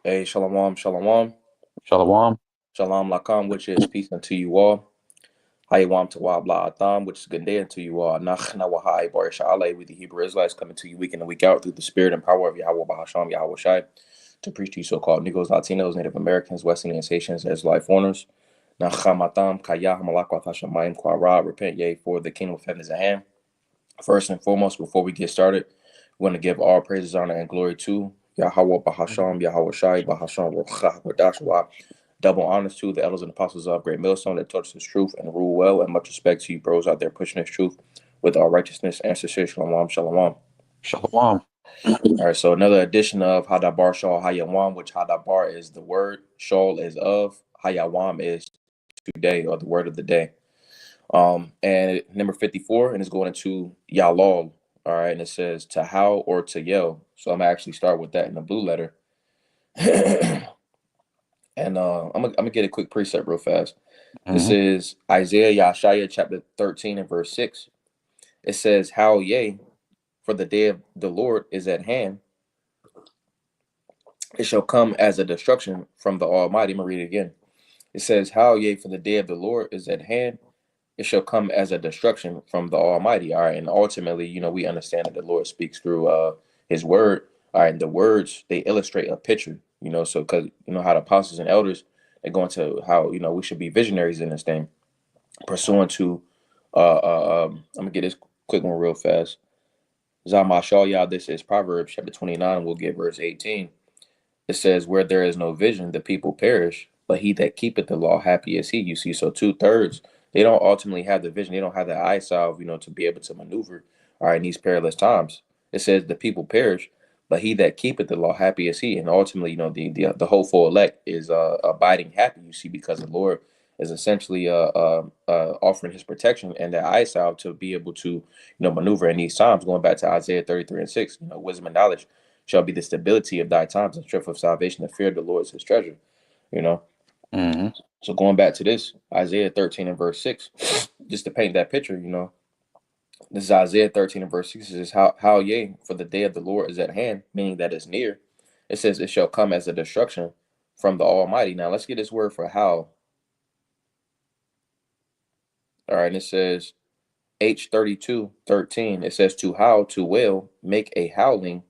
Hey, shalom, shalom, Shalom. shalom lakam, which is peace unto you all. Hayawam to wabla atam, which is good day unto you all. Nach nawahai bar sha'aleh, with the Hebrew Israelites coming to you week in and week out through the spirit and power of Yahweh Bahasham, Yahweh Shai, to preach to you so-called Negroes, Latinos, Native Americans, West Indians, Haitians, Israelite foreigners. Nachamatam, kayah, malakwat hashamayim, kwara, repent ye, for the kingdom of heaven is at hand. First and foremost, before we get started, we want to give all praises, honor, and glory to Yahweh Bahasham, Yahweh Shai, Bahasham, Rochah, Wadashwa. Double honors to the elders and apostles of Great Millstone that taught us this truth and rule well, and much respect to you bros out there pushing this truth with all righteousness and sincere shalom, shalom. Shalom. All right, so another edition of Hadabar Shal Hayawam, which Hadabar is the word, Shal is of, Hayawam is today, or the word of the day. And number 54, and it's going into Yalal. All right, and it says to howl or to yell. So I'm gonna actually start with that in the blue letter. And I'm gonna get a quick precept real fast. This hmm is Isaiah Yashaya chapter 13 and verse 6. It says, "Howl yea, for the day of the Lord is at hand. It shall come as a destruction from the Almighty." I'm gonna read it again. It says, "Howl yea, for the day of the Lord is at hand. It shall come as a destruction from the Almighty." All right, and ultimately, we understand that the Lord speaks through His word. All right, and the words they illustrate a picture. So because how the apostles and elders they go into how we should be visionaries in this thing, pursuant to. I'm gonna get this quick one real fast. Zamashal, y'all. This is Proverbs chapter 29. We'll get verse 18. It says, "Where there is no vision, the people perish, but he that keepeth the law, happy is he." You see, so two-thirds, they don't ultimately have the vision. They don't have the eye salve, to be able to maneuver, all right, in these perilous times. It says, "The people perish, but he that keepeth the law, happy is he." And ultimately, the hopeful elect is abiding happy, you see, because the Lord is essentially offering his protection and the eye salve to be able to, maneuver in these times. Going back to Isaiah 33 and 6, wisdom and knowledge shall be the stability of thy times and strength of salvation. The fear of the Lord is his treasure. You know. hmm So going back to this, Isaiah 13 and verse 6, just to paint that picture, this is Isaiah 13 and verse 6. It says, how yea, for the day of the Lord is at hand, meaning that it's near. It says it shall come as a destruction from the Almighty. Now let's get this word for how. All right, and it says H32:13. It says to howl, to wail, make a howling.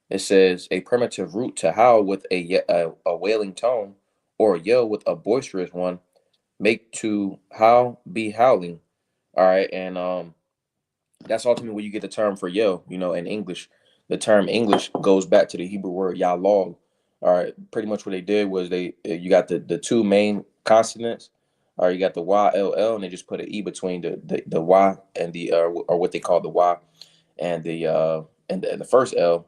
It says a primitive root to howl with a wailing tone, or yell with a boisterous one. Make to howl, be howling. All right, and that's ultimately where you get the term for yell. In English, the term English goes back to the Hebrew word yalal. All right, pretty much what they did was you got the two main consonants. Or you got the YLL, and they just put an E between the Y and the or what they call the Y and the first L,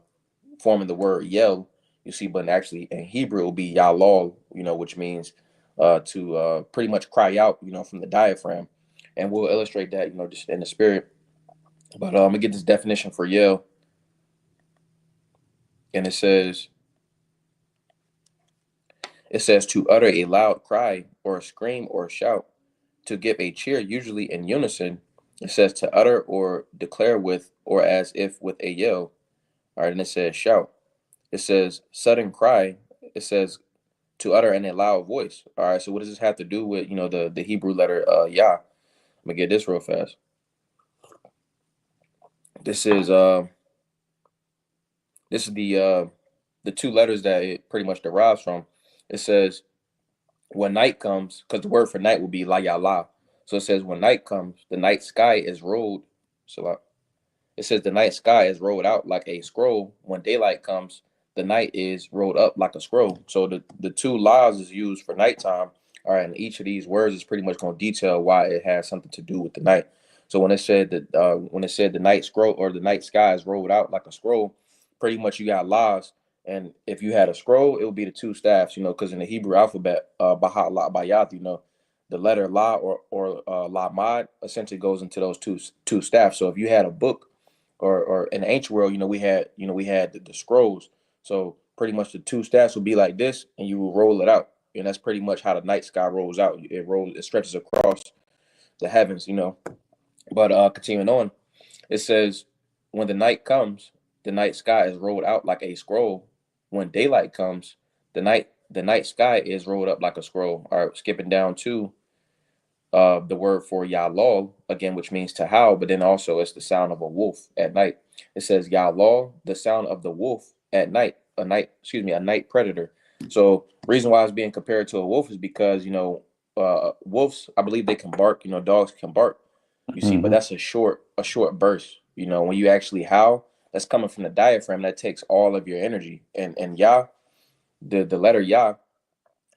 forming the word yell. You see, but actually in Hebrew it will be yalal, which means to pretty much cry out, from the diaphragm. And we'll illustrate that, just in the spirit. But I'm gonna get this definition for yell, and it says to utter a loud cry or a scream or a shout, to give a cheer, usually in unison. It says to utter or declare with, or as if with a yell. All right, and it says shout. It says sudden cry. It says to utter in a loud voice. All right, so what does this have to do with the Hebrew letter Yah? I'm gonna get this real fast. This is uh this is the two letters that it pretty much derives from. It says when night comes, because the word for night will be la ya la. So it says when night comes, the night sky is rolled. So it says the night sky is rolled out like a scroll. When daylight comes, the night is rolled up like a scroll. So the two laws is used for nighttime. All right, and each of these words is pretty much going to detail why it has something to do with the night. So when it said the night scroll or the night sky is rolled out like a scroll, pretty much you got laws. And if you had a scroll, it would be the two staffs, because in the Hebrew alphabet, Baha La Bayat, the letter La or La Mad essentially goes into those two staffs. So if you had a book or in the ancient world, we had the scrolls. So pretty much the two staffs would be like this, and you will roll it out, and that's pretty much how the night sky rolls out. It stretches across the heavens. But continuing on, it says, when the night comes, the night sky is rolled out like a scroll. When daylight comes, The night sky is rolled up like a scroll. All right, skipping down to the word for Yalal again, which means to howl, but then also it's the sound of a wolf at night. It says Yalal, the sound of the wolf at night, a night predator. So reason why it's being compared to a wolf is because wolves, I believe they can bark. Dogs can bark. You see, but Mm-hmm. that's a short burst. When you actually howl, that's coming from the diaphragm. That takes all of your energy. And Yah, the letter Yah,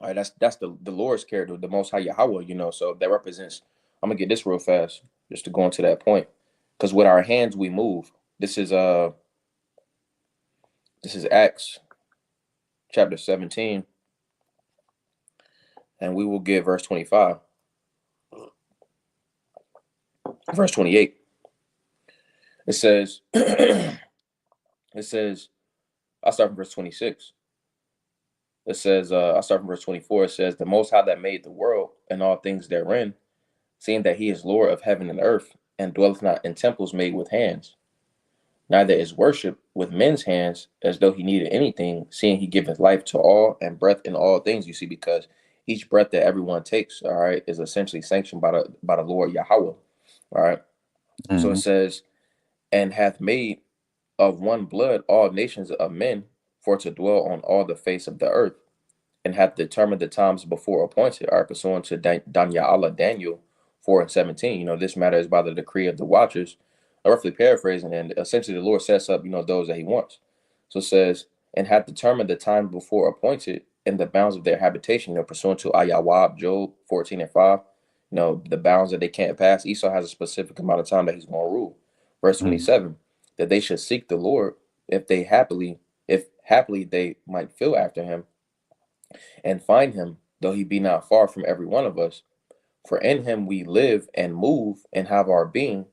all right, that's the Lord's character, the Most High Yahweh. So that represents. I'm gonna get this real fast, just to go into that point, because with our hands we move. This is Acts chapter 17, and we will get verse 25, verse 28. It says, it says, I start from verse 26. It says, I start from verse 24. It says, the Most High that made the world and all things therein, seeing that He is Lord of heaven and earth, and dwelleth not in temples made with hands. Neither is worship with men's hands as though he needed anything, seeing he giveth life to all and breath in all things. You see, because each breath that everyone takes, all right, is essentially sanctioned by the Lord Yahweh. All right. So it Mm-hmm. says, and hath made of one blood all nations of men for to dwell on all the face of the earth, and hath determined the times before appointed, are pursuant to Daniel 4:17. This matter is by the decree of the watchers, roughly paraphrasing, and essentially the Lord sets up, those that He wants. So it says, and hath determined the time before appointed in the bounds of their habitation, pursuant to Ayawab, Job 14:5. The bounds that they can't pass. Esau has a specific amount of time that he's going to rule. Verse Mm-hmm. 27, that they should seek the Lord if happily they might feel after Him and find Him, though He be not far from every one of us. For in Him we live and move and have our being,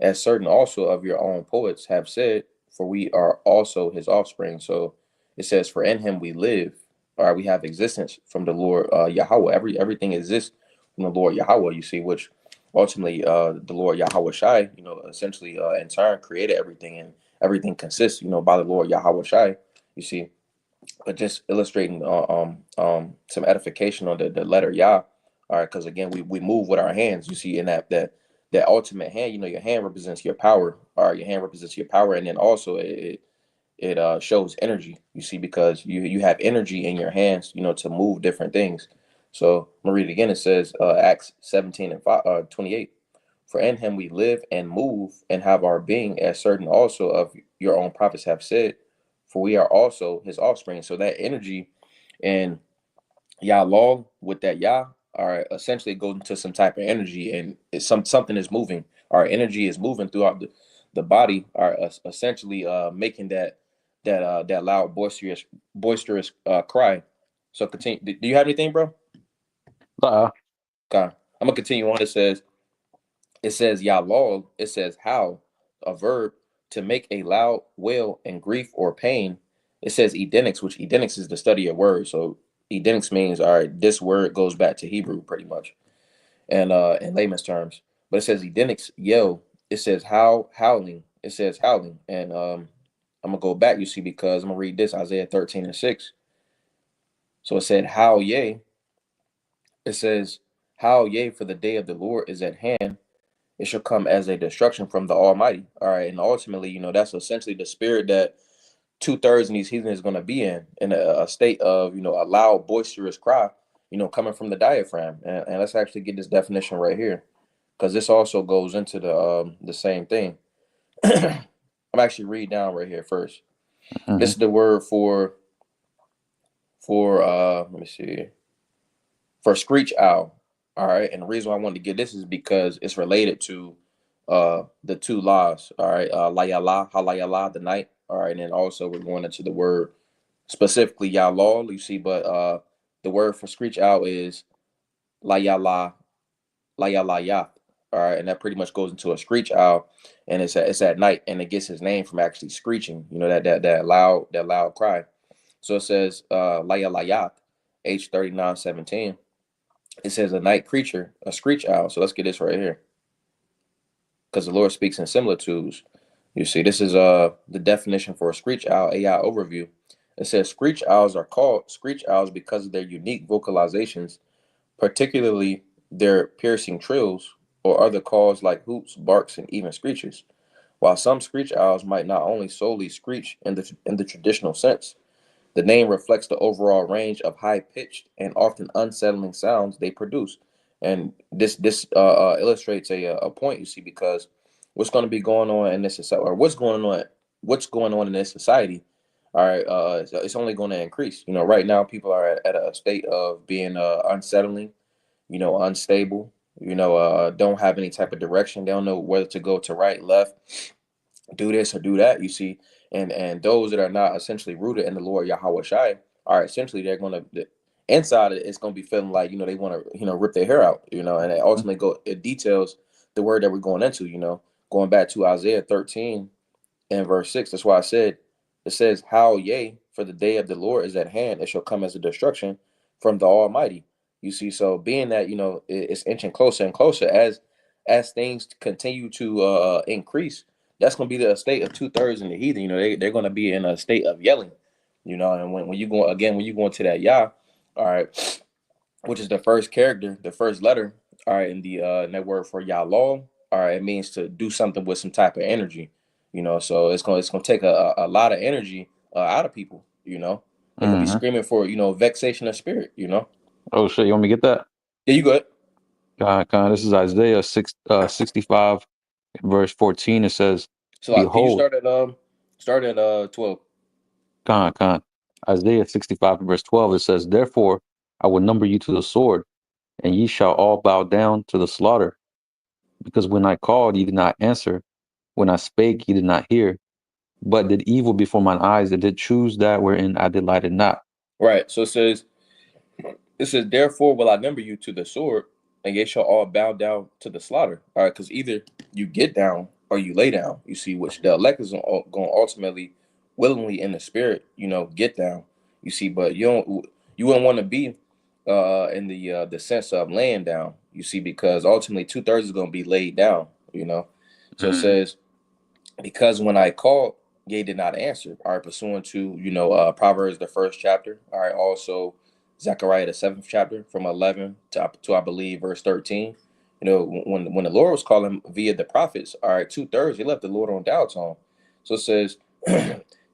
as certain also of your own poets have said, for we are also His offspring. So it says, for in Him we live. All right, we have existence from the Lord Yahweh. Everything exists from the Lord Yahweh, you see, which ultimately the Lord Yahweh Shai, essentially in turn created everything, and everything consists, by the Lord Yahweh Shai, you see. But just illustrating some edification on the letter Yah. All right, because again we move with our hands. You see, in that ultimate hand, your hand represents your power. All right, your hand represents your power, and then also it shows energy. You see, because you have energy in your hands, to move different things. So I'm gonna read it again. It says Acts 17 and 28. For in Him we live and move and have our being, as certain also of your own prophets have said, for we are also His offspring. So that energy and Yalal with that Yah are essentially goes into some type of energy, and it's something is moving. Our energy is moving throughout the body, are essentially making that loud boisterous cry. So continue. Do you have anything, bro? Uh, Okay. I'm gonna continue on. It says Yalal, it says how, a verb to make a loud wail in grief or pain. It says edenics, which edenics is the study of words. So edenics means, all right, this word goes back to Hebrew pretty much, and in layman's terms. But it says edenics yell. It says howling. It says howling. And I'm gonna go back, you see, because I'm gonna read this, Isaiah 13:6. So it said, Howl yea. It says, Howl yea, for the day of the Lord is at hand. It shall come as a destruction from the Almighty. All right, and ultimately, that's essentially the spirit that 2/3 of these heathen is going to be in a state of, a loud, boisterous cry, coming from the diaphragm. And let's actually get this definition right here, because this also goes into the same thing. I'm actually read down right here first. This mm-hmm. is the word for let me see, for screech owl. All right, and the reason why I wanted to get this is because it's related to the two laws. All right, layala, halayala, the night. All right, and then also we're going into the word specifically yalol. You see, but the word for screech owl is layala, layalaya. All right, and that pretty much goes into a screech owl, and it's at night, and it gets its name from actually screeching. That loud cry. So it says layalaya, H39:17. It says a night creature, a screech owl. So let's get this right here, because the Lord speaks in similitudes. You see, this is the definition for a screech owl AI overview. It says screech owls are called screech owls because of their unique vocalizations, particularly their piercing trills or other calls like hoots, barks, and even screeches. While some screech owls might not only solely screech in the traditional sense, the name reflects the overall range of high-pitched and often unsettling sounds they produce. And this illustrates a point, you see, because what's going to be going on in this society, or what's going on in this society, all right, it's only going to increase. Right now people are at a state of being unsettling, unstable, don't have any type of direction. They don't know whether to go to right, left, do this or do that, you see. And those that are not essentially rooted in the Lord Yahweh Shai are essentially, they're going to, inside it's going to be feeling like, they want to, rip their hair out, and it ultimately it details the word that we're going into, going back to Isaiah 13 and verse 6. That's why I said, it says, Howl, yea, for the day of the Lord is at hand. It shall come as a destruction from the Almighty. You see, so being that, it's inching closer and closer as things continue to increase, that's going to be the state of two-thirds in the heathen. They're going to be in a state of yelling, and when you go again, when you go into that Yah, all right, which is the first character, the first letter, all right, in that word for Yalal, all right, it means to do something with some type of energy, so it's gonna take a lot of energy out of people, they're gonna be Mm-hmm. screaming for, vexation of spirit. Oh shit, you want me to get that? Yeah, you good. This is Isaiah 65, verse 14. It says, So like, can you Behold, start at 12? Khan. Isaiah 65, verse 12. It says, Therefore I will number you to the sword, and ye shall all bow down to the slaughter. Because when I called, ye did not answer. When I spake, ye did not hear. But did evil before mine eyes, and did choose that wherein I delighted not. Right. So it says, therefore will I number you to the sword, and ye shall all bow down to the slaughter. All right, because either you get down or you lay down. You see, which the elect is going to ultimately, willingly in the spirit, get down. You see, but you wouldn't want to be in the sense of laying down. You see, because ultimately two-thirds is going to be laid down. So it Mm-hmm. says, because when I called, ye did not answer. All right, pursuant to Proverbs the first chapter. All right, also Zechariah the seventh chapter from 11 to I believe verse 13. When the Lord was calling via the prophets, all right, two-thirds they left the Lord on dial tone. So it says,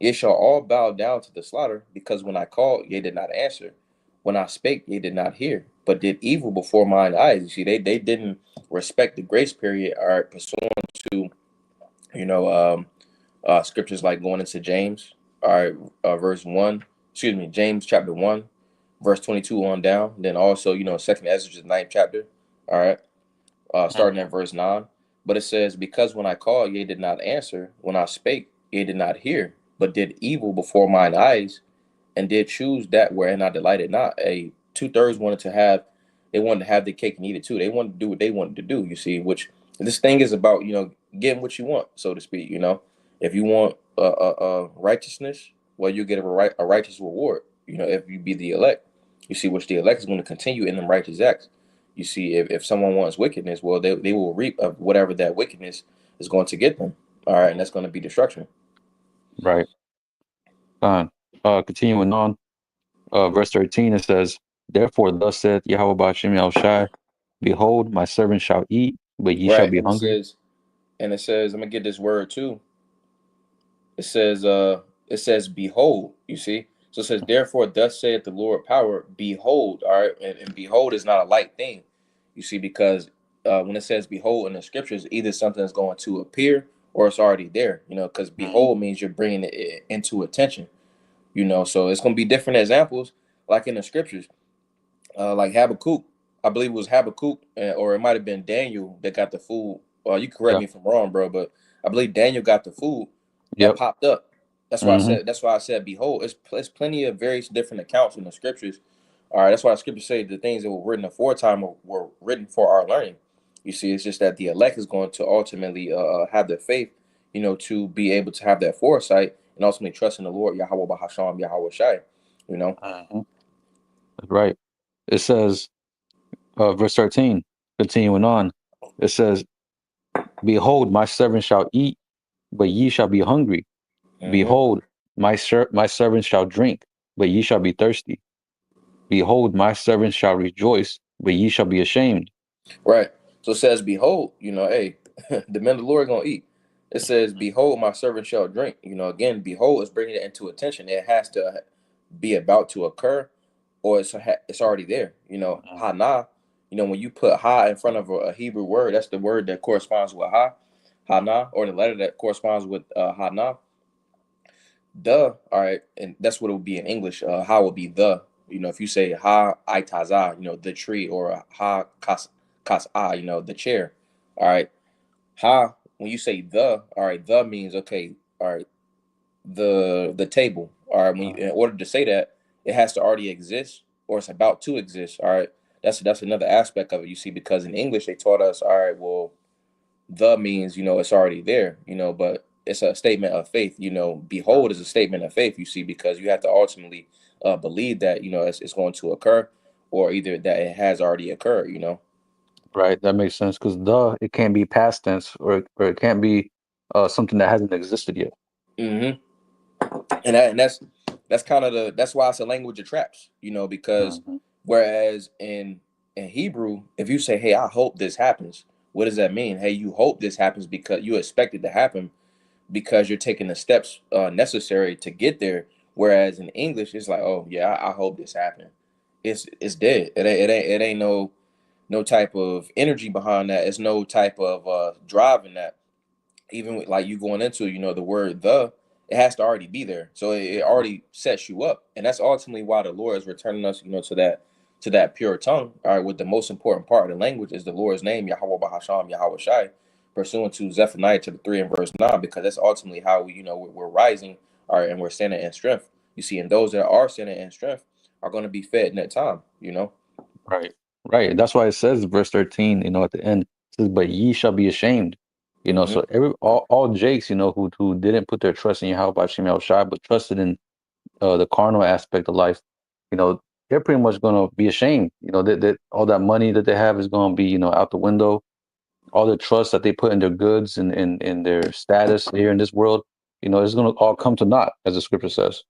ye shall all bow down to the slaughter, because when I called, ye did not answer. When I spake, ye did not hear, but did evil before mine eyes. You see, they didn't respect the grace period. All right, pursuant to you know scriptures like going into James, all right, verse 1, excuse me, James chapter 1, verse 22 on down. Then also, second Ezra, the ninth chapter, all right, starting at verse 9. But it says, because when I called, ye did not answer. When I spake, ye did not hear, but did evil before mine eyes, and did choose that wherein I delighted not. A two-thirds wanted to have the cake and eat it too. They wanted to do what they wanted to do, you see, which this thing is about, getting what you want, so to speak. If you want righteousness, well, you get a righteous reward, if you be the elect. You see, which the elect is going to continue in them righteous acts. You see, if someone wants wickedness, well, they will reap of whatever that wickedness is going to get them. All right, and that's going to be destruction. Right. Khan. Continuing on, verse 13, it says, Therefore thus saith Yahweh Ba'ashem Yahushai, Behold, my servant shall eat, but ye shall Right, be and it hungry. says, I'm gonna get this word too. It says behold, you see. So it says, therefore thus saith the Lord power, behold. All right, and behold is not a light thing, you see, because when it says behold in the scriptures, either something is going to appear or it's already there, because behold means you're bringing it into attention, so it's going to be different examples like in the scriptures, like Habakkuk. I believe it was Habakkuk, or it might have been Daniel that got the food. You correct Yeah. me if I'm wrong, bro, but I believe Daniel got the food that Yep. popped up. That's why I Mm-hmm. said. That's why I said, "Behold." It's plenty of various different accounts in the scriptures. All right, that's why the scriptures say the things that were written aforetime were written for our learning. You see, it's just that the elect is going to ultimately have the faith, to be able to have that foresight and ultimately trust in the Lord Yahweh Bahasham Yahweh Shai. You know. Mm-hmm. That's right. It says, verse 13, continuing on, it says, Behold, my servant shall eat, but ye shall be hungry. Mm-hmm. Behold, My servant shall drink, but ye shall be thirsty. Behold, my servant shall rejoice, but ye shall be ashamed. Right. So it says, behold, hey, the men of the Lord gonna eat. It says, behold, my servant shall drink. Again, behold is bringing it into attention. It has to be about to occur, or it's already there. Hana. When you put ha in front of a Hebrew word, that's the word that corresponds with ha, hana, or the letter that corresponds with hana. The, all right, and that's what it would be in English. Ha would be the. If you say ha itaza, the tree, or ha kas the chair. All right, ha. When you say the, all right, the means okay. All right, the table. All right, in order to say that, it has to already exist or it's about to exist. All right, that's another aspect of it. You see, because in English they taught us, all right, well, the means it's already there, but it's a statement of faith. Behold is a statement of faith. You see, because you have to ultimately believe that it's going to occur, or either that it has already occurred. Right, that makes sense because the it can't be past tense or it can't be something that hasn't existed yet. Hmm. And that's kind of that's why it's a language of traps, because Hmm. whereas in Hebrew, if you say, hey, I hope this happens, what does that mean? Hey, you hope this happens because you expect it to happen, because you're taking the steps necessary to get there. Whereas in English, it's like, oh yeah, I hope this happened. It's dead. It ain't no type of energy behind that. It's no type of drive in that. Even with, like, you going into the word the, it has to already be there, so it already sets you up. And that's ultimately why the Lord is returning us to that pure tongue. All right, with the most important part of the language is the Lord's name, Yahweh Bahasham, Yahweh Shai, pursuant to Zephaniah chapter 3 and verse 9, because that's ultimately how we're rising, all right, and we're standing in strength. You see, and those that are standing in strength are going to be fed in that time. Right, right. That's why it says verse 13, at the end, it says, "But ye shall be ashamed." Hmm. So all Jakes, who didn't put their trust in Yahweh Hashem El Shai, but trusted in the carnal aspect of life, you know, they're pretty much gonna be ashamed. That all that money that they have is gonna be, out the window. All the trust that they put in their goods and in their status here in this world, it's gonna all come to naught, as the scripture says.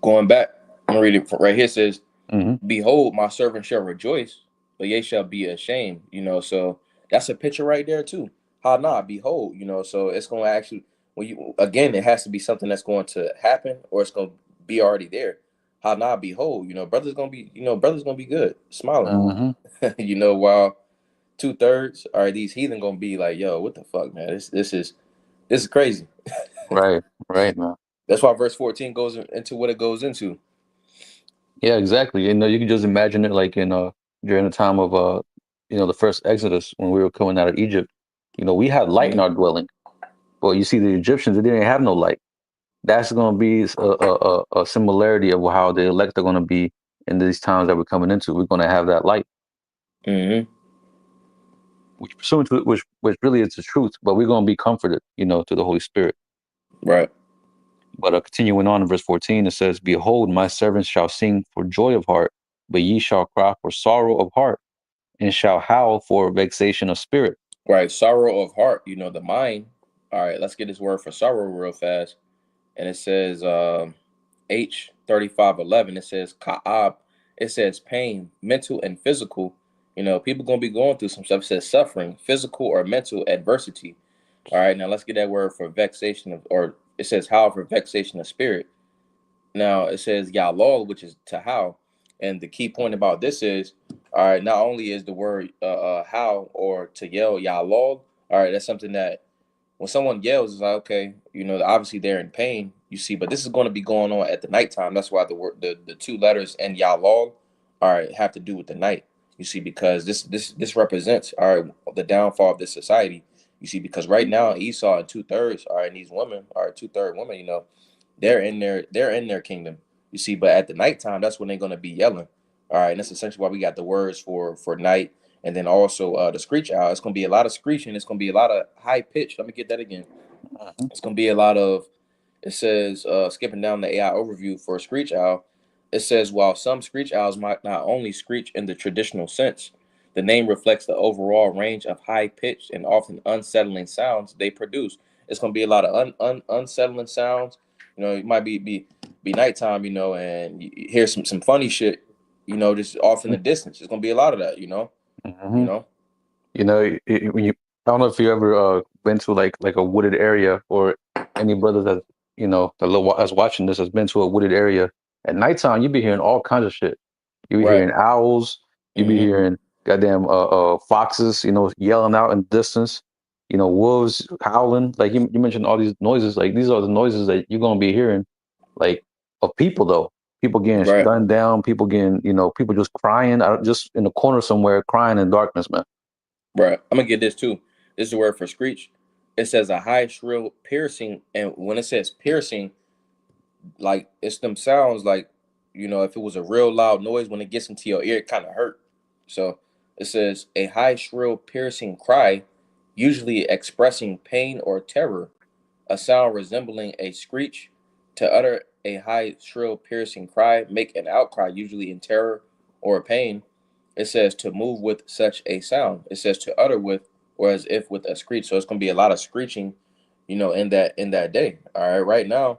Going back, I'm gonna read it right here. It says, Hmm. behold, my servant shall rejoice, but ye shall be ashamed. So that's a picture right there too. How not behold, so it's gonna actually, when you, again, it has to be something that's going to happen, or it's gonna be already there. How not behold, brother's gonna be good, smiling. Hmm. While 2/3 are these heathen gonna be like, yo, what the fuck, man? This is crazy. Right, right, man. That's why verse 14 goes into what it goes into. Yeah, exactly. You can just imagine it like in during the time of the first Exodus when we were coming out of Egypt. We had light in Mhm. our dwelling, but you see the Egyptians they didn't have no light. That's going to be a similarity of how the elect are going to be in these times that we're coming into. We're going to have that light, Mhm. which pursuant to which really is the truth. But we're going to be comforted, to the Holy Spirit. Right. But continuing on in verse 14, it says, "Behold, my servants shall sing for joy of heart, but ye shall cry for sorrow of heart, and shall howl for vexation of spirit." Right. Sorrow of heart, the mind. All right, let's get this word for sorrow real fast. And it says H3511. It says Ka'ab. It says pain, mental and physical. People gonna be going through some stuff. It says suffering, physical or mental adversity. All right, now let's get that word for vexation of, or it says how for vexation of spirit. Now it says Yalal, which is to how. And the key point about this is, all right, not only is the word how or to yell Yalal, all right, that's something that when someone yells, it's like, okay, obviously they're in pain, you see, but this is going to be going on at the nighttime. That's why the word, the two letters and Yalal, all right, have to do with the night, you see, because this represents, all right, the downfall of this society, you see, because right now Esau and 2/3, all right, and these women, all right, 2/3 women, they're in their kingdom, you see, but at the nighttime, that's when they're going to be yelling, all right, and that's essentially why we got the words for night. And then also the screech owl. It's gonna be a lot of screeching. It's gonna be a lot of high pitch. Let me get that again. Mhm. It's gonna be a lot of. It says skipping down the AI overview for a screech owl. It says while some screech owls might not only screech in the traditional sense, the name reflects the overall range of high pitched and often unsettling sounds they produce. It's gonna be a lot of unsettling sounds. You know, it might be nighttime, you know, and you hear some funny shit, you know, just off in the distance. There's gonna be a lot of that, you know. You Mm-hmm. know. You know, when you, I don't know if you ever been to like a wooded area, or any brothers that that's watching this has been to a wooded area. At nighttime, you be hearing all kinds of shit. You be Right. hearing owls. You be Mm-hmm. hearing goddamn foxes. You know, yelling out in the distance. You know, wolves howling. Like you mentioned all these noises. Like these are the noises that you're gonna be hearing, like of people though. People getting Right. gunned down. People getting, people just crying out just in the corner somewhere, crying in darkness, man. Right. I'm gonna get this too. This is the word for screech. It says a high, shrill, piercing, and when it says piercing, like it's them sounds like, you know, if it was a real loud noise when it gets into your ear, it kind of hurt. So it says a high, shrill, piercing cry, usually expressing pain or terror, a sound resembling a screech. To utter a high, shrill, piercing cry, make an outcry, usually in terror or pain. It says to move with such a sound. It says to utter with, or as if with a screech. So it's gonna be a lot of screeching, you know, in that day. All right, right now,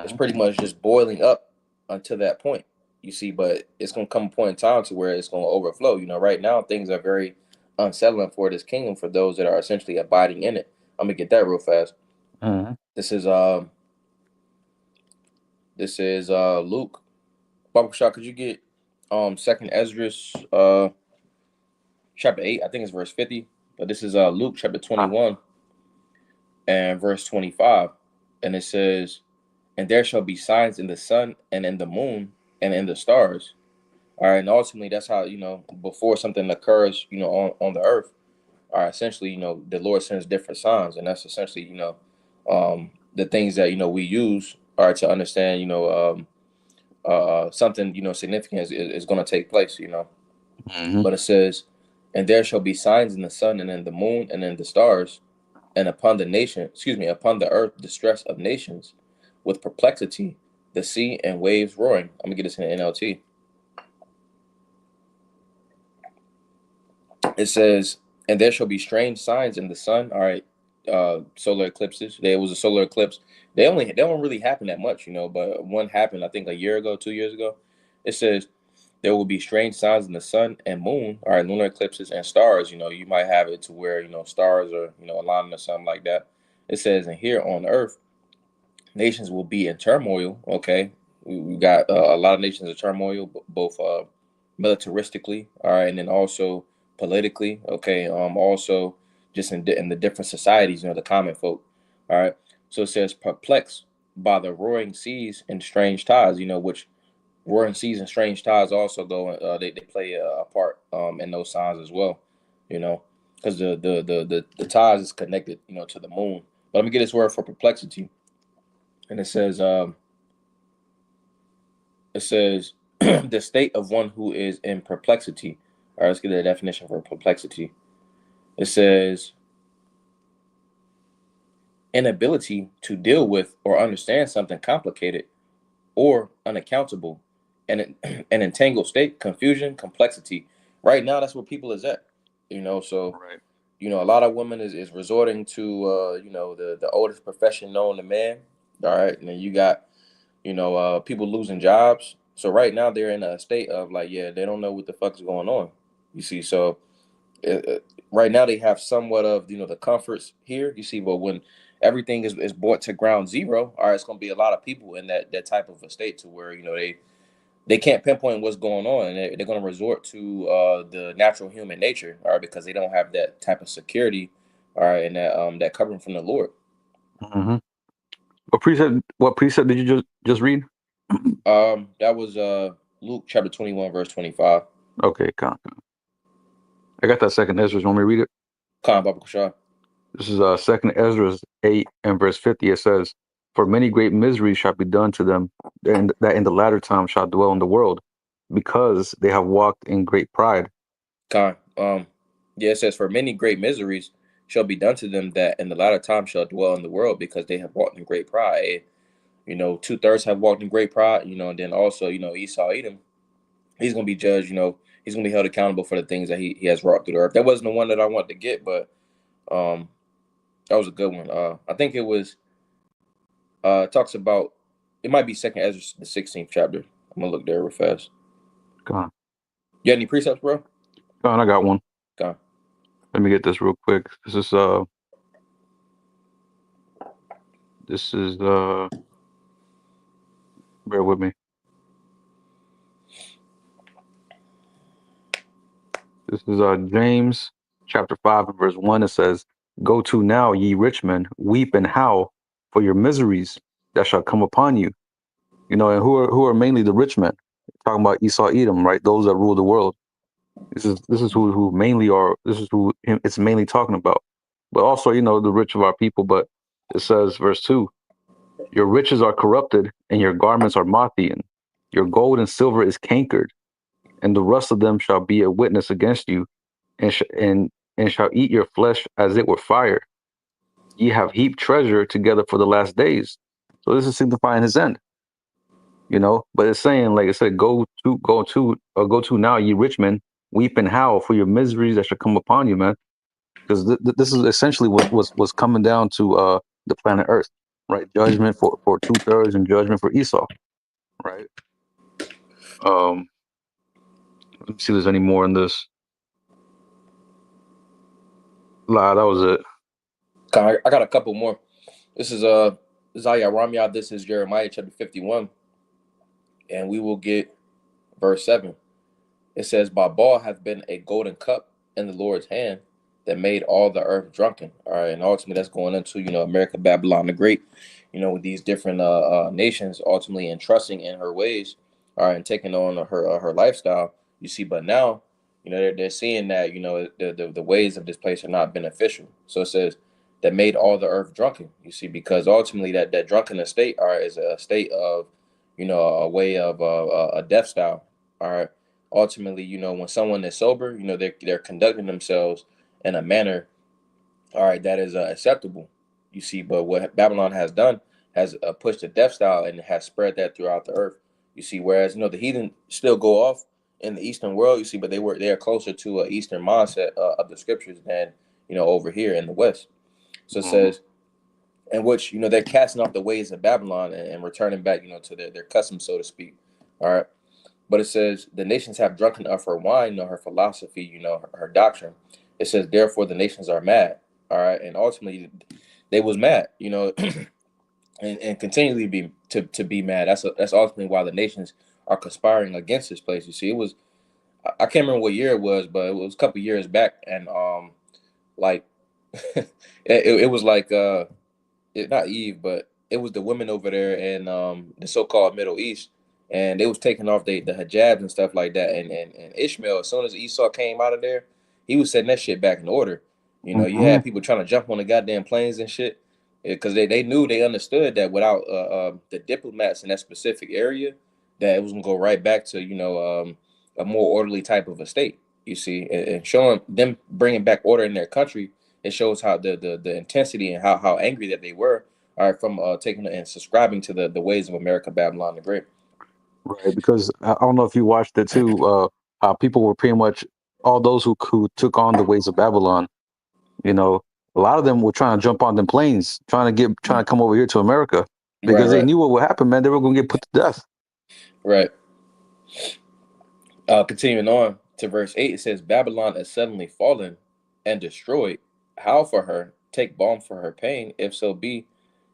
it's Mhm. pretty much just boiling up until that point. You see, but it's gonna come a point in time to where it's gonna overflow. You know, right now things are very unsettling for this kingdom for those that are essentially abiding in it. I'm gonna get that real fast. Mhm. This is Luke. Baba Shah, could you get second Esdras chapter 8, I think it's verse 50. But this is Luke chapter Ah, 21 and verse 25. And it says, and there shall be signs in the sun and in the moon and in the stars. All right, and ultimately that's how, you know, before something occurs, you know, on the earth, all right, essentially, you know, the Lord sends different signs, and that's essentially, you know, the things that, you know, we use are to understand, you know, something, you know, significant is going to take place, you know. mhm. But it says, and there shall be signs in the sun and in the moon and in the stars, and upon the nation, excuse me, upon the earth, distress of nations, with perplexity, the sea and waves roaring. I'm gonna get this in the NLT. It says, and there shall be strange signs in the sun. All right, solar eclipses. There was a solar eclipse. They don't really happen that much, you know, but one happened I think a year ago, 2 years ago. It says there will be strange signs in the sun and moon. All right, lunar eclipses and stars. You know, you might have it to where, you know, stars are, you know, aligning or something like that. It says, and here on earth, nations will be in turmoil. Okay, we got a lot of nations in turmoil, both militaristically, all right, and then also politically. Okay, also just in the different societies, you know, the common folk. All right, so it says perplexed by the roaring seas and strange tides. You know, which roaring seas and strange tides also go. They play a part in those signs as well. You know, because the tides is connected, you know, to the moon. But let me get this word for perplexity, and it says the state of one who is in perplexity. All right, let's get the definition for perplexity. It says inability to deal with or understand something complicated or unaccountable, and an entangled state, confusion, complexity. Right now, that's where people is at. You know, so Right. you know a lot of women is resorting to you know the oldest profession known to man. All right, and then you got, you know, people losing jobs. So right now they're in a state of like, yeah, they don't know what the fuck is going on. You see, so right now they have somewhat of, you know, the comforts here. You see, but when everything is brought to ground zero, all right, it's going to be a lot of people in that type of a state to where, you know, they can't pinpoint what's going on, and they're going to resort to the natural human nature, all right, because they don't have that type of security, all right, and that covering from the Lord. Mhm. What precept did you just read? That was Luke chapter 21 verse 25. Okay, I got that second Ezra. You want me to read it? Khan Baba Kushar. This is second Ezra 8 and verse 50. It says, "For many great miseries shall be done to them, and that in the latter time shall dwell in the world, because they have walked in great pride." Khan. Yeah, it says, for many great miseries shall be done to them that in the latter time shall dwell in the world because they have walked in great pride. You know, two-thirds have walked in great pride, you know, and then also, you know, Esau Edom, he's gonna be judged, you know, he's gonna be held accountable for the things that he has wrought through the earth. That wasn't the one that I wanted to get, but um that was a good one. I think it was talks about It might be Second Ezra, the 16th chapter. I'm gonna look there real fast. Go on. You got any precepts, bro? Go on, I got one. Go on. Let me get this real quick. This is bear with me. This is James chapter 5 and verse 1. It says, "Go to now, ye rich men, weep and howl for your miseries that shall come upon you." You know, and who are mainly the rich men? Talking about Esau, Edom, right? Those that rule the world. This is who mainly are. This is who it's mainly talking about. But also, you know, the rich of our people. But it says, verse 2, "Your riches are corrupted, and your garments are moth-eaten. Your gold and silver is cankered, and the rust of them shall be a witness against you, and shall eat your flesh as it were fire. Ye have heaped treasure together for the last days." So this is signifying his end, you know. But it's saying, like I said, go to now, ye rich men, weep and howl for your miseries that shall come upon you, man. Because this is essentially was coming down to the planet Earth, right? Judgment for 2/3 and judgment for Esau, right? Um, let me see if there's any more in this. Nah, that was it. I got a couple more. This is Isaiah Ramyah. This is Jeremiah chapter 51, and we will get verse 7. It says, Babal hath been a golden cup in the Lord's hand that made all the earth drunken. All right, and ultimately that's going into, America, Babylon the Great, with these different nations ultimately entrusting in her ways, all right, and taking on her lifestyle. You see, but now, they're seeing that, the ways of this place are not beneficial. So it says that made all the earth drunken. You see, because ultimately that drunkenness state, all right, is a state of, a way of a death style. All right. Ultimately, when someone is sober, they're conducting themselves in a manner, all right, that is acceptable. You see, but what Babylon has done has pushed the death style and has spread that throughout the earth. You see, whereas the heathen still go off in the Eastern world. You see, but they are closer to an Eastern mindset of the scriptures than over here in the West. So it Mhm. says, in which they're casting off the ways of Babylon and returning back to their customs, so to speak. All right. But it says the nations have drunken of her wine, her philosophy, her doctrine. It says therefore the nations are mad. All right, and ultimately they was mad, and continually to be mad. That's ultimately why the nations are conspiring against this place. You see, it was I can't remember what year it was, but it was a couple years back, and like it was like not Eve, but it was the women over there in the so-called Middle East, and they was taking off the hijabs and stuff like that. And Ishmael, as soon as Esau came out of there, he was setting that shit back in order. You Mhm. had people trying to jump on the goddamn planes and shit because they understood that without the diplomats in that specific area, that it was gonna go right back to a more orderly type of a state. You see, and showing them bringing back order in their country, it shows how the intensity and how angry that they were, all right, from taking and subscribing to the ways of America, Babylon the Great. Right, because I don't know if you watched it too. How people were pretty much all those who took on the ways of Babylon. You know, a lot of them were trying to jump on them planes, trying to come over here to America Right, because they right, knew what would happen, man. They were going to get put to death. right. Continuing on to verse 8, it says, Babylon is suddenly fallen and destroyed. How for her? Take balm for her pain, if so be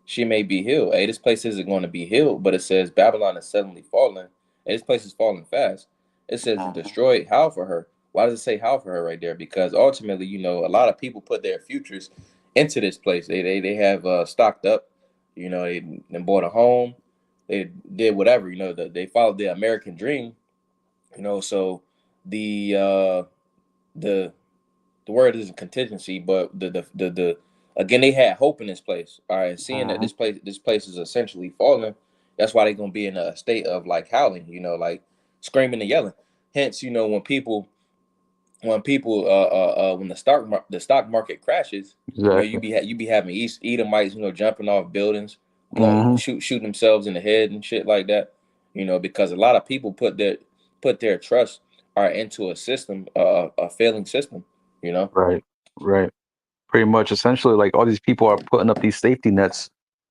she may be healed. Hey, this place isn't going to be healed, but it says Babylon is suddenly fallen. And this place is falling fast. It says and Mhm. destroyed. How for her? Why does it say how for her right there? Because ultimately, a lot of people put their futures into this place. They have stocked up. They bought a home. They did whatever. They followed the American dream. So the uh the the word isn't contingency, but the again, they had hope in this place. All right, and seeing that Mhm. this place is essentially falling, that's why they're gonna be in a state of like howling, like screaming and yelling. Hence, when the stock market crashes, Exactly. you be having East Edomites, jumping off buildings, Hmm. shooting themselves in the head and shit like that. Because a lot of people put their trust into a system, a failing system. You know. Right. Right. Pretty much, essentially, like all these people are putting up these safety nets,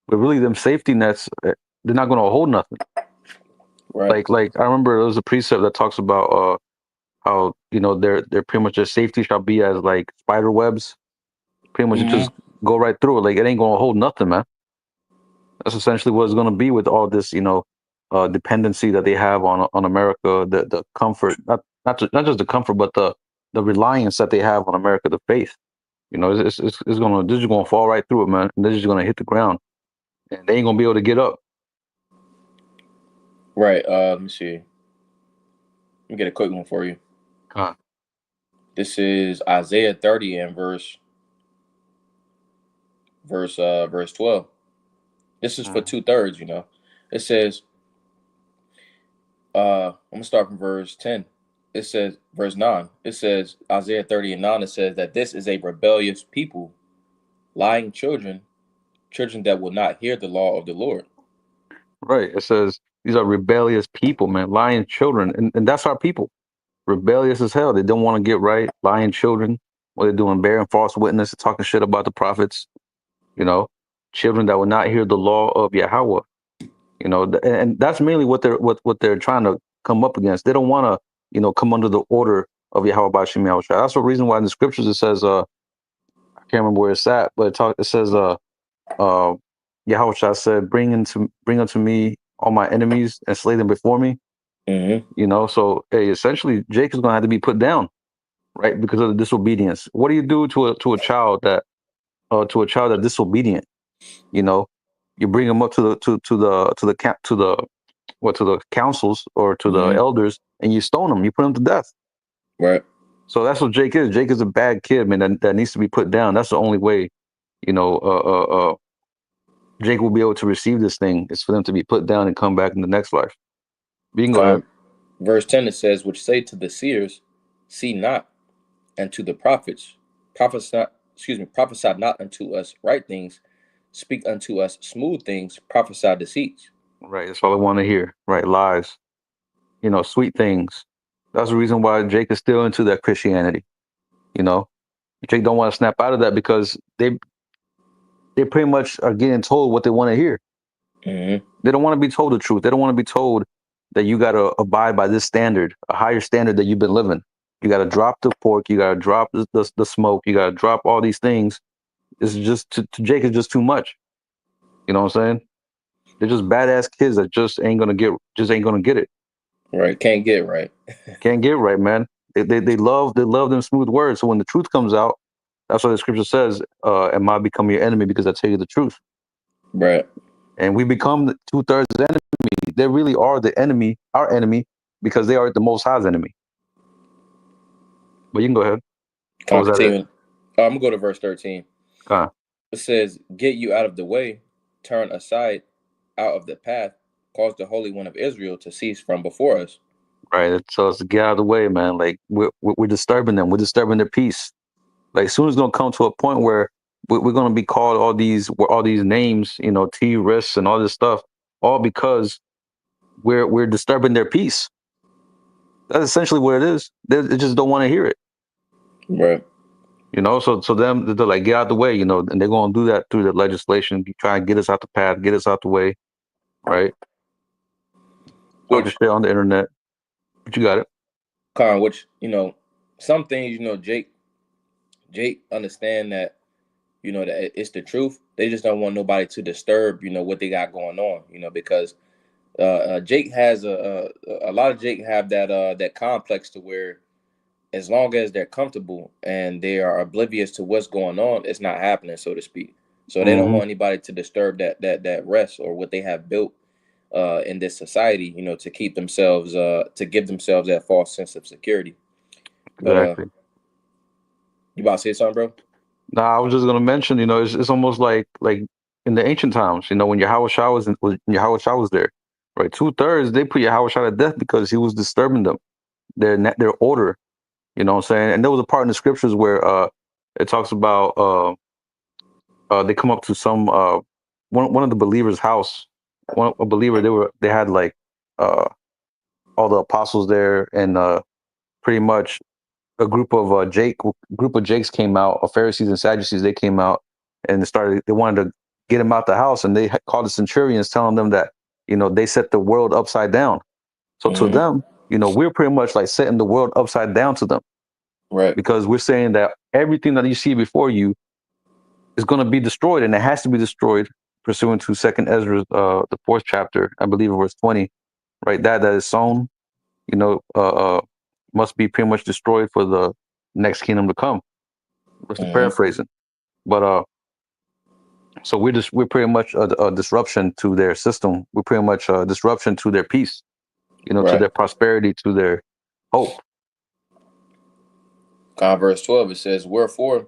but really, them safety nets. they're not going to hold nothing. Right. Like I remember there was a precept that talks about how they're pretty much their safety shall be as like spider webs. Pretty much it Hmm. just go right through it. Like it ain't going to hold nothing, man. That's essentially what it's going to be with all this, dependency that they have on America, the comfort, not just the comfort, but the reliance that they have on America, the faith. It's gonna this is gonna fall right through it, man. And they're just gonna hit the ground, and they ain't gonna be able to get up. Right. Let me see. Let me get a quick one for you. Huh. This is Isaiah 30 and verse 12. This is for Mhm. 2/3. It says, I'm gonna start from verse 10. It says verse 9. It says Isaiah 30 and 9. It says that this is a rebellious people, lying children that will not hear the law of the Lord. Right. It says these are rebellious people, man, lying children, and that's our people. Rebellious as hell. They don't want to get right. Lying children. What they're doing, bearing false witness, talking shit about the prophets. You know, children that will not hear the law of Yahweh. And that's mainly what they're trying to come up against. They don't want to, come under the order of Yahweh Bashim Yahushua. That's the reason why in the scriptures it says, I can't remember where it's at, but it says, uh, Yahushua said, bring unto me all my enemies and slay them before me. Mm-hmm. So hey, essentially Jacob's gonna have to be put down, right, because of the disobedience. What do you do to a child that's disobedient? You know, you bring them up to the councils or to the Mm-hmm. elders, and you stone them. You put them to death. Right. So that's what Jake is. Jake is a bad kid, man. That needs to be put down. That's the only way, you know. Jake will be able to receive this thing. Is for them to be put down and come back in the next life. You can go ahead. Verse 10 it says, which say to the seers, see not, and to the prophets, prophesy not unto us right things, speak unto us smooth things, prophesy deceits. Right. That's all I want to hear. Right. Lies. Sweet things. That's the reason why Jake is still into that Christianity. You know, Jake don't want to snap out of that because they pretty much are getting told what they want to hear. Mm-hmm. They don't want to be told the truth. They don't want to be told that you got to abide by this standard, a higher standard that you've been living. You got to drop the pork. You got to drop the smoke. You got to drop all these things. It's just to Jake is just too much. You know what I'm saying? They're just badass kids that just ain't gonna get it. Right. Can't get right. Can't get it right, man. They love them smooth words. So when the truth comes out, that's why the scripture says, "Am I become your enemy because I tell you the truth?" Right. And we become the 2/3 enemy. They really are the enemy, our enemy, because they are the Most High's enemy. But you can go ahead. What was that? Continuing. I'm gonna go to verse 13. Uh, It says, get you out of the way, turn aside out of the path, cause the Holy One of Israel to cease from before us. right. So it's to get out of the way, man. Like we're disturbing them. We're disturbing their peace. Like soon it's gonna come to a point where we're gonna be called all these names, terrorists and all this stuff, all because we're disturbing their peace. That's essentially what it is. They just don't want to hear it. Right. So them they're like get out the way, and they're gonna do that through the legislation, try and get us out the path, get us out the way, right? Talking Which, shit on the internet, but you got it. which, some things, Jake understand that, that it's the truth. They just don't want nobody to disturb, what they got going on, because Jake has a lot of Jake have that complex to where as long as they're comfortable and they are oblivious to what's going on, it's not happening, so to speak. So they don't Hmm. want anybody to disturb that rest or what they have built in this society, to keep themselves to give themselves that false sense of security. But Exactly. you about to say something, bro? Now I was just gonna mention, it's almost like in the ancient times, when Yahweh Shah was there, right? 2/3 they put Yahweh Shah to death because he was disturbing them, their order. You know what I'm saying? And there was a part in the scriptures where it talks about they come up to some one of the believers' house. A believer they had like uh all the apostles there and pretty much a group of Jakes came out, of Pharisees and Sadducees. They came out and they wanted to get him out the house, and they called the centurions, telling them that they set the world upside down. So to Mm-hmm. them, we're pretty much like setting the world upside down to them, Right. because we're saying that everything that you see before you is going to be destroyed, and it has to be destroyed pursuant to Second Ezra, the fourth chapter, I believe, verse 20. Right, that is sown, must be pretty much destroyed for the next kingdom to come. What's the Mm-hmm. paraphrasing? But so we're pretty much a disruption to their system. We're pretty much a disruption to their peace, to Right. their prosperity, to their hope. Verse 12, it says, "Wherefore,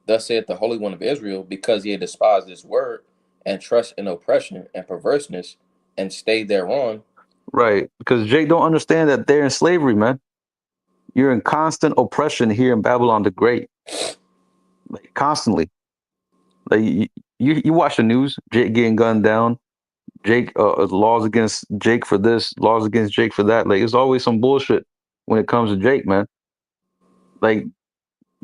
thus saith the Holy One of Israel, because ye despise this word, and trust in oppression and perverseness, and stay thereon." Right, because Jake don't understand that they're in slavery, man. You're in constant oppression here in Babylon the Great, like constantly. Like you watch the news, Jake getting gunned down, Jake laws against Jake for this, laws against Jake for that. Like it's always some bullshit when it comes to Jake, man. Like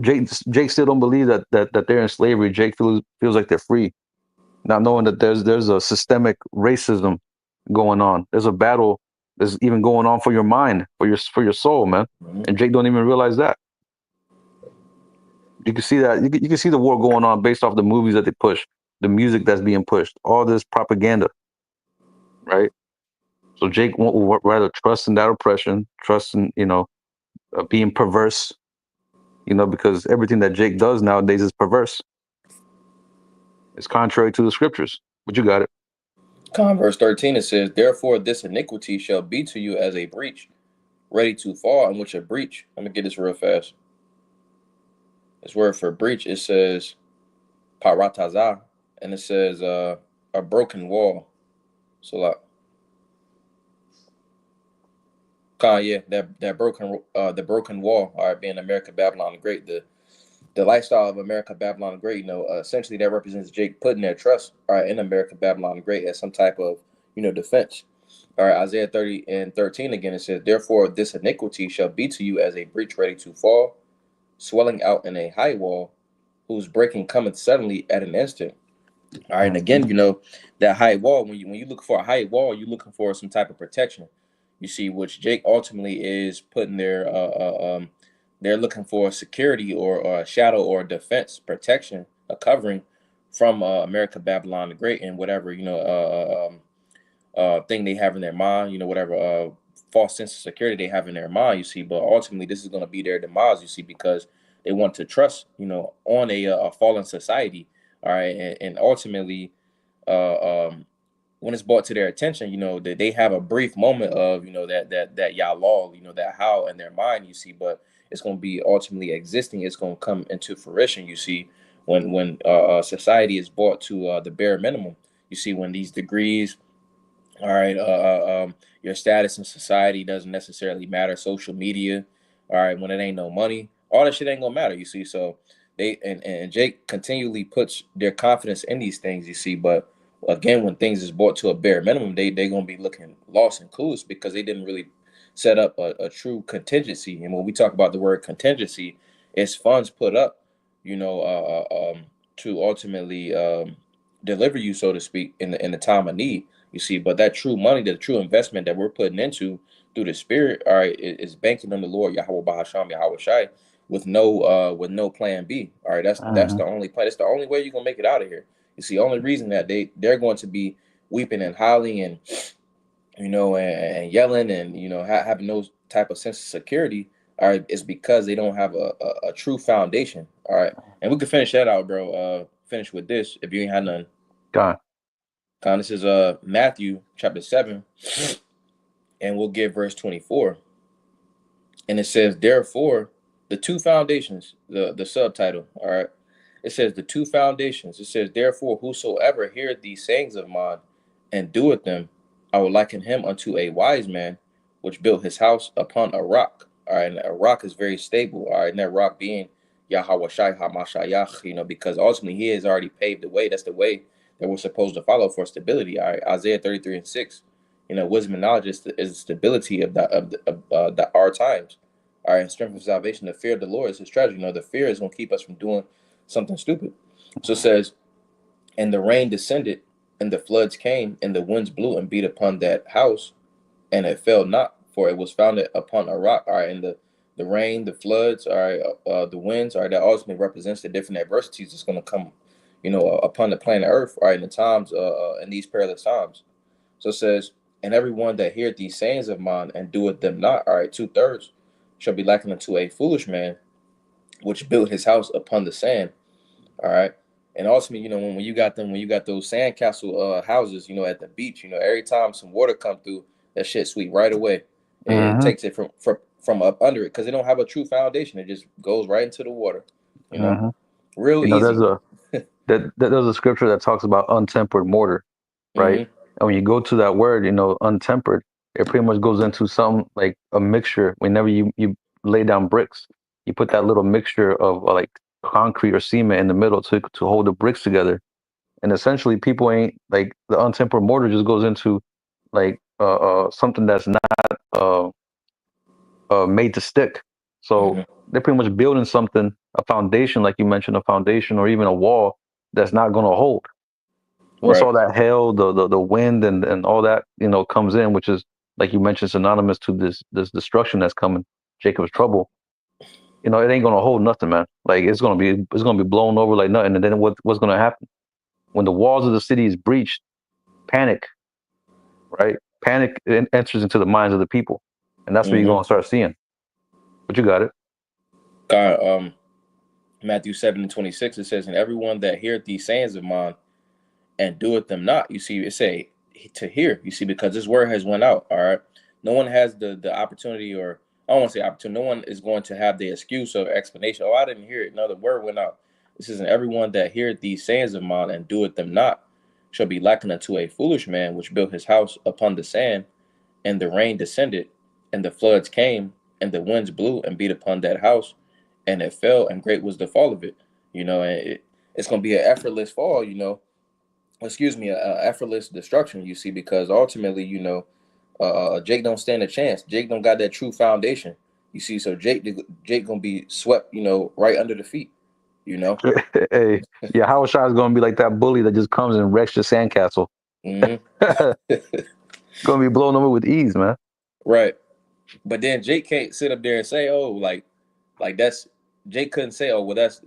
Jake still don't believe that they're in slavery. Jake feels like they're free, not knowing that there's a systemic racism going on. There's a battle that's even going on for your mind, for your soul, man. Mm-hmm. And Jake don't even realize that. You can see that you can see the war going on based off the movies that they push, the music that's being pushed, all this propaganda, right? So Jake will rather trust in that oppression, trust in being perverse, because everything that Jake does nowadays is perverse. It's contrary to the scriptures. But you got it. Verse 13, it says, "Therefore this iniquity shall be to you as a breach, ready to fall, in which a breach." Let me get this real fast. This word for breach, it says paratazah, and it says a broken wall. So like, yeah, that broken the broken wall. All right, being America, Babylon the Great, the lifestyle of America, Babylon the Great. Essentially that represents Jake putting their trust, all right, in America, Babylon the Great as some type of defense. All right, Isaiah 30 and 13 again, it says, "Therefore this iniquity shall be to you as a breach ready to fall, swelling out in a high wall, whose breaking cometh suddenly at an instant." All right, and Mhm. again, that high wall. When you look for a high wall, you're looking for some type of protection. You see, which Jake ultimately is putting their they're looking for security or a shadow or a defense, protection, a covering from America, Babylon the Great, and whatever thing they have in their mind. Whatever false sense of security they have in their mind. You see, but ultimately this is going to be their demise. You see, because they want to trust, on a fallen society. All right, and ultimately, when it's brought to their attention, that they have a brief moment of, that Yalal, that Howl in their mind, you see, but it's going to be ultimately existing. It's going to come into fruition, you see, when society is brought to the bare minimum. You see, when these degrees, all right, your status in society doesn't necessarily matter. Social media, all right, when it ain't no money, all that shit ain't gonna matter. You see, so and Jake continually puts their confidence in these things. You see, but again, when things is brought to a bare minimum, they gonna be looking lost and clueless because they didn't really set up a true contingency. And when we talk about the word contingency, it's funds put up, to ultimately deliver you, so to speak, in the time of need. You see, but that true money, the true investment that we're putting into through the spirit, all right, is banking on the Lord Yahweh Bahasham Yahweh Shai with no plan B. All right, that's Mhm. the only plan. It's the only way you're gonna make it out of here. It's the only reason that they're going to be weeping and howling and and yelling and having no type of sense of security. All right, is because they don't have a true foundation. All right, and we can finish that out, bro. Finish with this if you ain't had none. God. This is Matthew chapter 7, and we'll get verse 24. And it says, "Therefore, the two foundations," the subtitle, all right. It says the two foundations. It says, "Therefore, whosoever heareth these sayings of mine and doeth them, I will liken him unto a wise man which built his house upon a rock." All right, and a rock is very stable. All right, and that rock being Yahweh Shai HaMashiach, because ultimately he has already paved the way. That's the way that we're supposed to follow for stability. All right, Isaiah 33 and 6. Wisdom and knowledge is the stability of our times. All right, and strength of salvation, the fear of the Lord is his treasure. The fear is going to keep us from doing something stupid. So it says, "And the rain descended and the floods came, and the winds blew and beat upon that house, and it fell not, for it was founded upon a rock. All right, and the rain, the floods, all right, the winds, all right, that ultimately represents the different adversities that's going to come, upon the planet Earth, all right, in the times, in these perilous times. So it says, and everyone that heareth these sayings of mine and doeth them not, all right, 2/3, shall be likened unto a foolish man, which built his house upon the sand. All right. And ultimately, when you got those sandcastle houses, at the beach, every time some water come through, that shit sweep right away. It Mm-hmm. takes it from up under it because they don't have a true foundation. It just goes right into the water, you know, Mm-hmm. real You know, there's easy. a there's a scripture that talks about untempered mortar, right? Mm-hmm. And when you go to that word, untempered, it pretty much goes into something like a mixture. Whenever you lay down bricks, you put that little mixture of like concrete or cement in the middle to hold the bricks together. And essentially, people ain't like the untempered mortar just goes into like something that's not made to stick. So Mm-hmm. they're pretty much building something, a foundation, like you mentioned, a foundation or even a wall that's not going to hold. Once Right. all that hail, the wind and all that comes in, which is like you mentioned, synonymous to this destruction that's coming, Jacob's trouble. It ain't gonna hold nothing, man. Like it's gonna be blown over like nothing. And then what's gonna happen when the walls of the city is breached? Panic, right? Panic enters into the minds of the people, and that's what you're Mm-hmm. gonna start seeing. But you got it. God, Matthew 7:26, it says, and everyone that heareth these sayings of mine and doeth them not. You see, it say to hear. You see, because this word has went out. All right, no one has the opportunity, or I don't want to say opportunity. No one is going to have the excuse or explanation. Oh, I didn't hear it. No, the word went out. This is, and everyone that heareth these sayings of mine and doeth them not shall be likened unto a foolish man which built his house upon the sand, and the rain descended, and the floods came, and the winds blew and beat upon that house, and it fell, and great was the fall of it. And it's going to be an effortless fall. Excuse me, a effortless destruction. You see, because ultimately, Jake don't stand a chance. Jake don't got that true foundation. You see, so Jake gonna be swept, right under the feet. You know. Hey, yeah, Howard Shot is gonna be like that bully that just comes and wrecks your sandcastle. hmm Gonna be blown over with ease, man. Right. But then Jake can't sit up there and say, "Oh, like that's." Jake couldn't say, "Oh, well, that's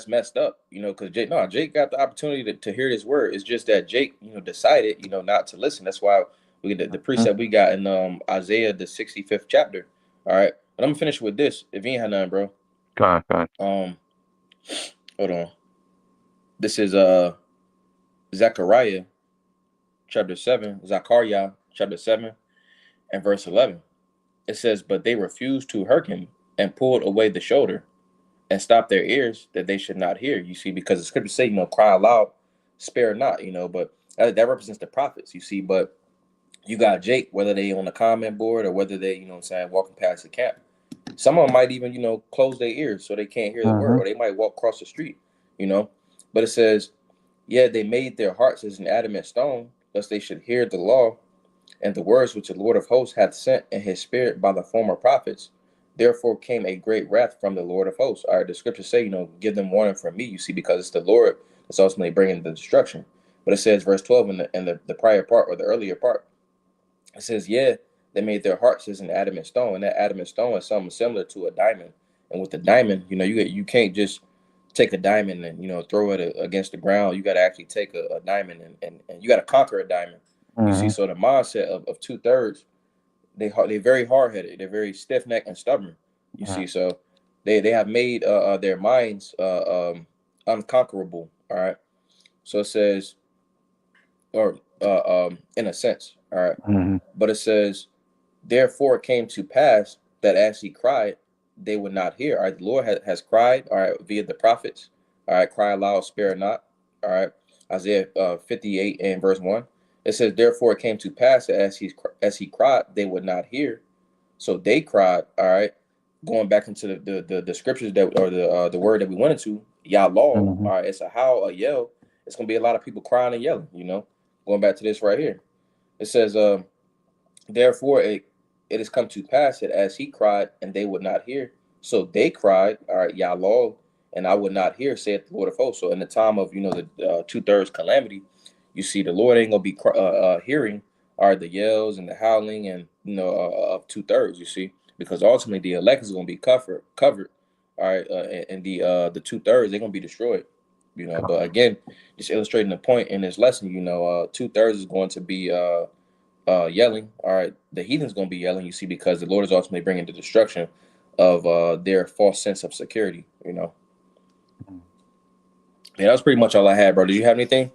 messed up," because Jake got the opportunity to hear this word. It's just that Jake, decided, not to listen. That's why we the Mhm. precept we got in Isaiah the 65th chapter. All right, but I'm gonna finish with this. If you ain't had nothing, bro, Go on, go on. um, hold on. This is Zechariah chapter 7, Zechariah chapter 7 and verse 11. It says, "But they refused to hearken and pulled away the shoulder and stopped their ears that they should not hear." You see, because the scriptures say, cry aloud, spare not. But that represents the prophets. You see, but you got Jake, whether they on the comment board or whether they, what I'm saying, walking past the camp. Some of them might even, close their ears so they can't hear the word, Mhm. or they might walk across the street. You know, but it says, "Yeah, they made their hearts as an adamant stone, lest they should hear the law and the words which the Lord of hosts hath sent in his spirit by the former prophets. Therefore came a great wrath from the Lord of hosts." All right, the scriptures say, give them warning from me, you see, because it's the Lord that's ultimately bringing the destruction. But it says, verse 12 in the prior part, or the earlier part, it says, "Yeah, they made their hearts as an adamant stone." And that adamant stone is something similar to a diamond. And with the diamond, you can't just take a diamond and throw it against the ground. You got to actually take a diamond and you got to conquer a diamond. You see, Mhm. so the mindset of 2/3, they're very hard headed. They're very stiff necked and stubborn. You Mhm. see, so they have made their minds unconquerable. All right. So it says, or in a sense, all right. Mhm. But it says, "Therefore it came to pass that as he cried, they would not hear." All right, the Lord has cried, all right, via the prophets. All right, cry aloud, spare not. All right, Isaiah 58 and verse 1. It says, "Therefore it came to pass that as he cried, they would not hear. So they cried." All right, going back into the scriptures that, or the word that we went into, Yalal. All Mhm. right, it's a howl, a yell. It's gonna be a lot of people crying and yelling. Going back to this right here, it says, "Therefore it has come to pass that as he cried, and they would not hear, so they cried, all right, Yalol, and I would not hear, saith the Lord of hosts." So in the time of the 2/3 calamity, You see, the Lord ain't gonna be hearing are the yells and the howling and of 2/3. You see, because ultimately the elect is gonna be covered. All right, and the 2/3 they're gonna be destroyed. But again, just illustrating the point in this lesson, 2/3 is going to be yelling. All right, the heathen's going to be yelling. You see, because the Lord is ultimately bringing the destruction of their false sense of security. Yeah, that was pretty much all I had, bro. Did you have anything?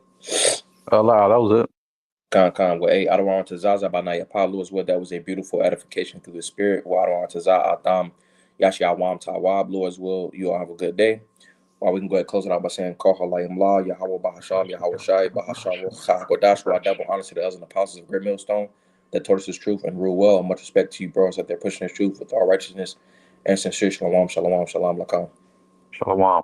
Allah, that was it. Con with a I don't want to Zaza by Naya Palu as well. That was a beautiful edification through the spirit. Wa I don't want to Za Atam Yashi Awam Tawab, Lord as well. You all have a good day. Or we can go ahead and close it out by saying, Call Halayim La, Yahweh Bahasham, Yahweh Shai, Bahasham, Chakodash, wa double honor to the elders and apostles of Great Millstone that taught us this truth and rule well. And much respect to you, bros, that they're pushing this truth with all righteousness and sincere. Shalom, shalom, shalom, lakam. Shalom.